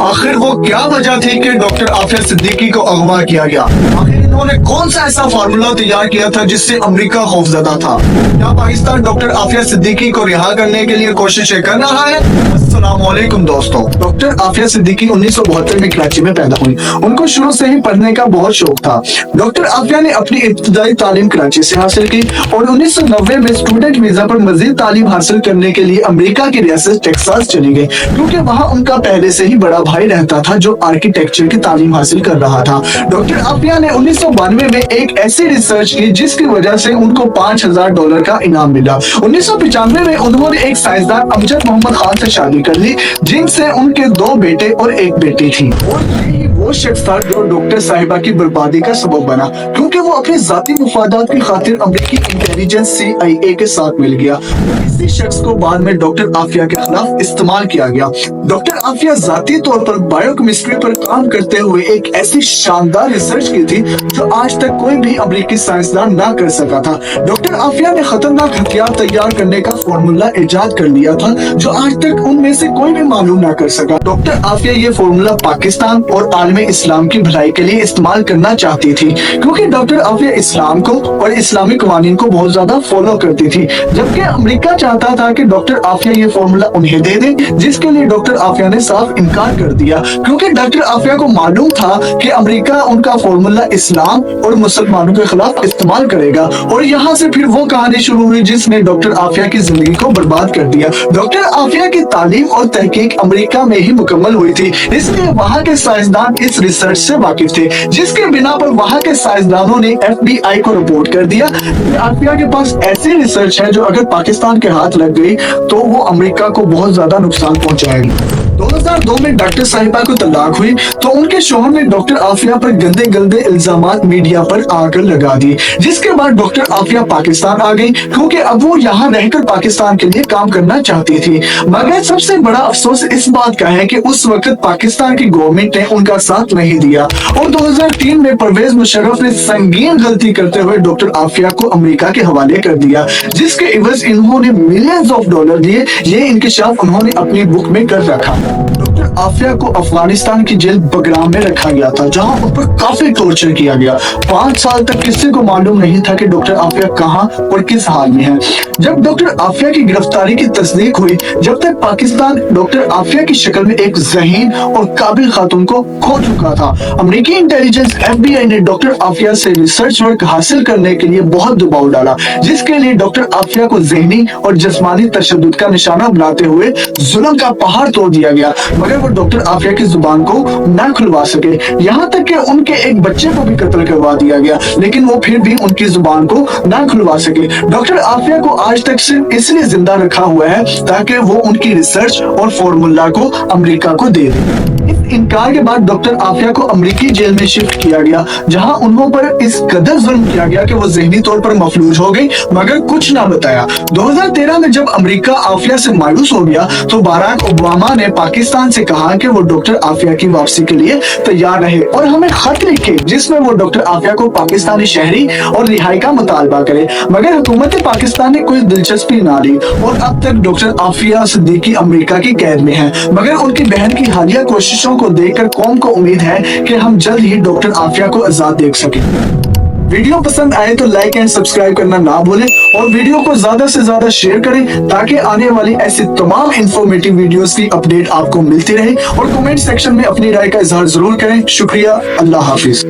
आखिर वो क्या वजह थी कि डॉक्टर आफिया सिद्दीकी को अगवा किया गया? आखिर इन्होंने कौन सा ऐसा फार्मूला तैयार किया था जिससे अमेरिका खौफजदा था? क्या पाकिस्तान डॉक्टर आफिया सिद्दीकी को रिहा करने के लिए कोशिशें कर रहा है? अस्सलामुअलैकुम दोस्तों, डॉक्टर आफिया सिद्दीकी 1972 में कराची में पैदा हुई। उनको शुरू से ही पढ़ने का बहुत शौक था। डॉक्टर आफिया ने अपनी इब्तदाई तालीम कराची से हासिल की और 1990 में स्टूडेंट वीजा पर मजीद तालीम हासिल करने के लिए अमेरिका की रियासत टेक्सास चली गई, क्योंकि वहाँ उनका पहले से ही बड़ा भाई रहता था जो आर्किटेक्चर की तालीम हासिल कर रहा था। डॉक्टर आफिया ने 1992 में एक ऐसी रिसर्च की जिसकी वजह से उनको $5000 का इनाम मिला। 1995 में उन्होंने एक साइंसदान अमजद मोहम्मद खान से शादी कर ली, जिनसे उनके 2 बेटे और 1 बेटी थी। और यही वो शख्स था जो डॉक्टर साहिबा की बर्बादी का सबब बना, क्योंकि वो अपने जाती मुफादात की खातिर अमेरिकी इंटेलिजेंस CIA के साथ मिल गया। इसी शख्स को बाद में डॉक्टर आफिया के खिलाफ इस्तेमाल किया गया। डॉक्टर आफिया जाती तौर पर बायोकेमिस्ट्री पर काम करते हुए एक ऐसी शानदार रिसर्च की थी जो आज तक कोई भी अमेरिकी साइंसदान ना कर सका था। डॉक्टर आफिया ने खतरनाक हथियार तैयार करने का फॉर्मूला इजाद कर लिया था जो आज तक उनमें से कोई भी मालूम ना कर सका। डॉक्टर आफिया ये फॉर्मूला पाकिस्तान और आलम इस्लाम की भलाई के लिए इस्तेमाल करना चाहती थी, क्योंकि डॉक्टर आफिया इस्लाम को और इस्लामी कवानीन को बहुत ज्यादा फॉलो करती थी, जबकि अमेरिका चाहता था कि डॉक्टर आफिया ये फॉर्मूला उन्हें दे दे, जिसके लिए डॉक्टर आफिया ने साफ इनकार कर दिया, क्योंकि डॉक्टर आफिया को मालूम था कि अमेरिका उनका फॉर्मूला इस्लाम और मुसलमानों के खिलाफ इस्तेमाल करेगा। और यहाँ से फिर वो कहानी शुरू हुई जिसने डॉक्टर आफिया की जिंदगी को बर्बाद कर दिया। डॉक्टर आफिया की तालीम और तहकीक अमेरिका में ही मुकम्मल हुई थी, इसलिए वहाँ के साइंसदान इस रिसर्च से वाकिफ थे, जिसके बिना पर वहाँ के साइंसदानों ने FBI को रिपोर्ट कर दिया कि आफिया के पास ऐसी रिसर्च है जो अगर पाकिस्तान के हाथ लग गई तो वो अमेरिका को बहुत ज्यादा नुकसान पहुंचाएगी। 2002 में डॉक्टर साहिबा को तलाक हुई तो उनके शोहर ने डॉक्टर आफिया पर गंदे गंदे इल्जामात मीडिया पर आकर लगा दिए, जिसके बाद डॉक्टर आफिया पाकिस्तान आ गई, क्योंकि अब वो यहाँ रहकर पाकिस्तान के लिए काम करना चाहती थी। मगर सबसे बड़ा अफसोस इस बात का है कि उस वक्त पाकिस्तान की गवर्नमेंट ने उनका साथ नहीं दिया और 2003 में परवेज मुशर्रफ ने संगीन गलती करते हुए डॉक्टर आफिया को अमेरिका के हवाले कर दिया, जिसके इवज इन्होंने मिलियंस ऑफ डॉलर दिए। ये इंकशाफ उन्होंने अपनी बुक में कर रखा। डॉक्टर आफिया को अफगानिस्तान की जेल बगराम में रखा गया था, जहां उन पर काफी टॉर्चर किया गया। 5 साल तक किसी को मालूम नहीं था कि डॉक्टर आफिया कहां और किस हाल में है। जब डॉक्टर आफिया की गिरफ्तारी की तस्दीक हुई, जब तक पाकिस्तान डॉक्टर आफिया की शक्ल में एक ज़हीन और काबिल खातून को खो चुका था। अमेरिकी इंटेलिजेंस FBI ने डॉक्टर आफिया से रिसर्च वर्क हासिल करने के लिए बहुत दबाव डाला, जिसके लिए डॉक्टर आफिया को ज़हनी और जिस्मानी तशद्दुद का निशाना बनाते हुए जुल्म का पहाड़ तोड़ दिया गया, मगर वो डॉक्टर आफिया की जुबान को न खुलवा सके। यहाँ तक कि उनके एक बच्चे को भी कत्ल करवा दिया गया, लेकिन वो फिर भी उनकी जुबान को न खुलवा सके। डॉक्टर आफिया को आज तक सिर्फ इसलिए जिंदा रखा हुआ है ताकि वो उनकी रिसर्च और फॉर्मूला को अमेरिका को दे दे। इस इनकार के बाद डॉक्टर आफिया को अमेरिकी जेल में शिफ्ट किया गया, जहां उन्हों पर इस कदर जुल्म किया गया कि वो ज़हनी तौर पर मफलूज हो गई, मगर कुछ ना बताया। 2013 में जब अमेरिका आफिया से मायूस हो गया तो बाराक ओबामा ने पाकिस्तान से कहा कि वो डॉक्टर आफिया की वापसी के लिए तैयार रहे और हमें खत लिखे जिसमें वो डॉक्टर आफिया को पाकिस्तानी शहरी और रिहाई का मुतालबा करे, मगर हुकूमत पाकिस्तान ने कोई दिलचस्पी ना ली और अब तक डॉक्टर आफिया सिद्दीकी अमेरिका की कैद में है। मगर उनकी बहन की हालिया कोशिशों को देखकर कौम को उम्मीद है कि हम जल्द ही डॉक्टर आफिया को आजाद देख सकें। वीडियो पसंद आए तो लाइक एंड सब्सक्राइब करना ना भूलें और वीडियो को ज्यादा से ज्यादा शेयर करें ताकि आने वाली ऐसी तमाम इंफॉर्मेटिव वीडियोस की अपडेट आपको मिलती रहे। और कमेंट सेक्शन में अपनी राय का इजहार जरूर करें। शुक्रिया। अल्लाह हाफिज।